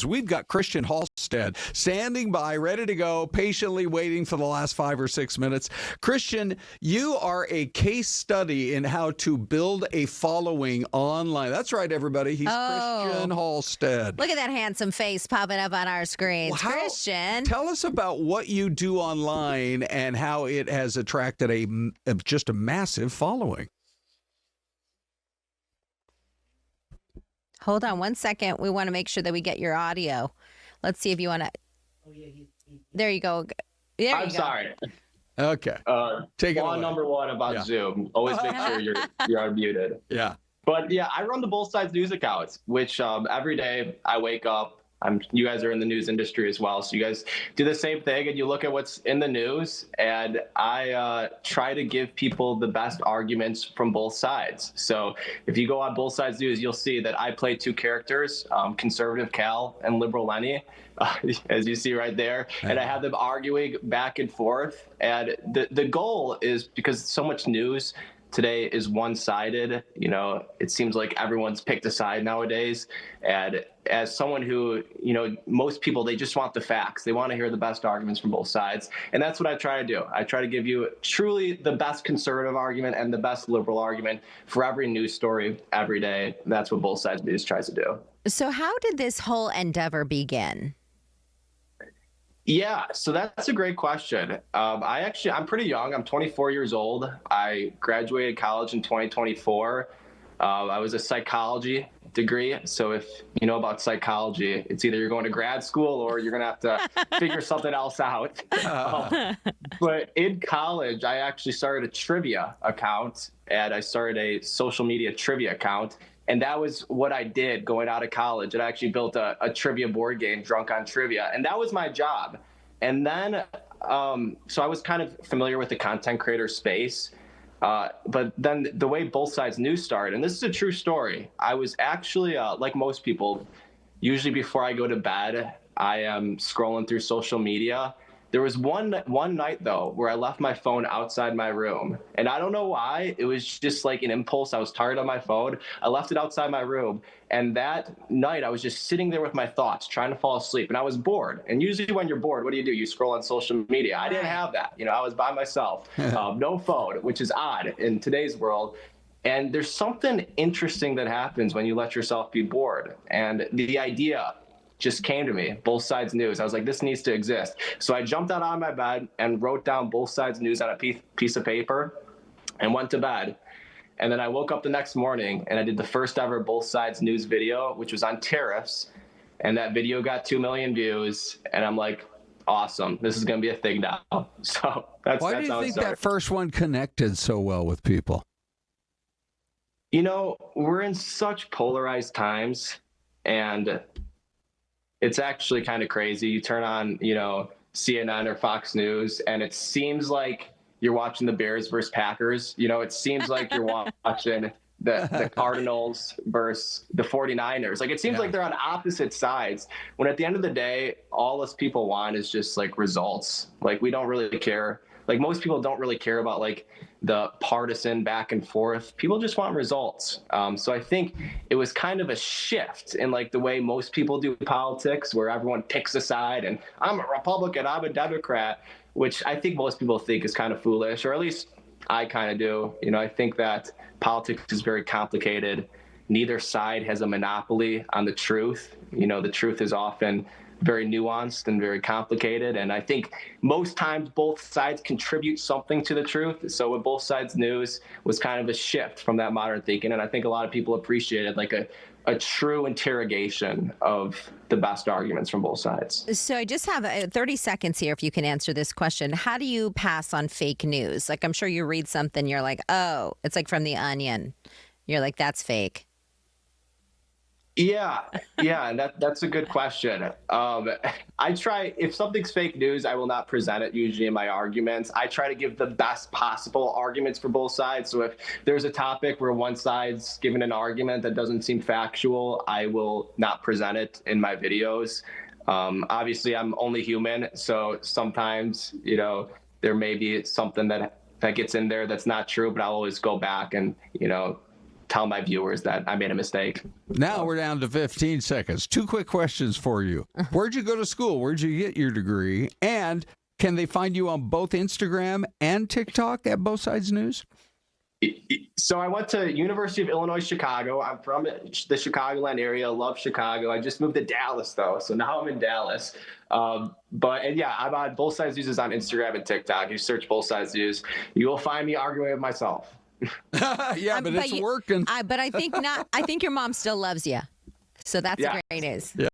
We've got Christian Halstead standing by, ready to go, patiently waiting for the last 5 or 6 minutes. Christian, you are a case study in how to build a following online. That's right, everybody. He's Christian Halstead. Look at that handsome face popping up on our screens. Christian. Tell us about what you do online and how it has attracted just a massive following. Hold on 1 second. We want to make sure that we get your audio. Let's see if you want to. There you go. I'm sorry. Okay. Take it away. Number one about Zoom. Always make sure you're unmuted. Yeah. But yeah, I run the Both Sides News accounts, which every day I wake up. You guys are in the news industry as well, so you guys do the same thing, and you look at what's in the news, and I try to give people the best arguments from both sides. So if you go on Both Sides News, you'll see that I play two characters, conservative Cal and liberal Lenny, as you see right there, and I have them arguing back and forth. And the goal is, because so much news today is one-sided. You know, it seems like everyone's picked a side nowadays. And as someone who, you know, most people, they just want the facts. They want to hear the best arguments from both sides. And that's what I try to do. I try to give you truly the best conservative argument and the best liberal argument for every news story every day. That's what Both Sides News tries to do. So how did this whole endeavor begin? Yeah, so that's a great question. I'm pretty young. I'm 24 years old. I graduated college in 2024. I was a psychology degree. So if you know about psychology, it's either you're going to grad school or you're going to have to figure something else out. But in college, I actually started a trivia account, and I started a social media trivia account. And that was what I did going out of college. And I actually built a trivia board game, Drunk on Trivia. And that was my job. And then, so I was kind of familiar with the content creator space. But then the way Both Sides News started, and this is a true story, I was actually, like most people, usually before I go to bed, I am scrolling through social media. There was one night, though, where I left my phone outside my room. And I don't know why. It was just like an impulse. I was tired of my phone. I left it outside my room. And that night, I was just sitting there with my thoughts, trying to fall asleep. And I was bored. And usually when you're bored, what do? You scroll on social media. I didn't have that. You know, I was by myself. No phone, which is odd in today's world. And there's something interesting that happens when you let yourself be bored. And the idea just came to me, Both Sides News. I was like, this needs to exist. So I jumped out on my bed and wrote down Both Sides News on a piece of paper and went to bed. And then I woke up the next morning and I did the first ever Both Sides News video, which was on tariffs. And that video got 2 million views. And I'm like, awesome, this is going to be a thing now. So that's Why do you think that first one connected so well with people? You know, we're in such polarized times, and it's actually kind of crazy. You turn on, you know, CNN or Fox News, and it seems like you're watching the Bears versus Packers. You know, it seems like you're watching the Cardinals versus the 49ers. Like, it seems like they're on opposite sides, when at the end of the day, all us people want is just like results. Like, we don't really care. Like, most people don't really care about like the partisan back and forth. People just want results. So I think it was kind of a shift in like the way most people do politics, where everyone picks a side and I'm a Republican, I'm a Democrat, which I think most people think is kind of foolish, or at least I kind of do. You know, I think that politics is very complicated. Neither side has a monopoly on the truth. You know, the truth is often very nuanced and very complicated. And I think most times both sides contribute something to the truth. So with Both Sides News was kind of a shift from that modern thinking. And I think a lot of people appreciated like a true interrogation of the best arguments from both sides. So I just have 30 seconds here if you can answer this question. How do you pass on fake news? Like, I'm sure you read something, you're like, oh, it's like from The Onion. You're like, that's fake. Yeah, and that's a good question. I try, if something's fake news, I will not present it usually in my arguments. I try to give the best possible arguments for both sides. So if there's a topic where one side's given an argument that doesn't seem factual, I will not present it in my videos. Obviously, I'm only human, so sometimes, you know, there may be something that gets in there that's not true, but I'll always go back and, you know, tell my viewers that I made a mistake. Now we're down to 15 seconds. 2 quick questions for you. Where'd you go to school? Where'd you get your degree? And can they find you on both Instagram and TikTok at Both Sides News? So I went to University of Illinois, Chicago. I'm from the Chicagoland area. Love Chicago. I just moved to Dallas, though. So now I'm in Dallas. I'm on Both Sides News is on Instagram and TikTok. You search Both Sides News. You will find me arguing with myself. Yeah, but it's working. But I think not. I think your mom still loves you. So that's great news. Yeah.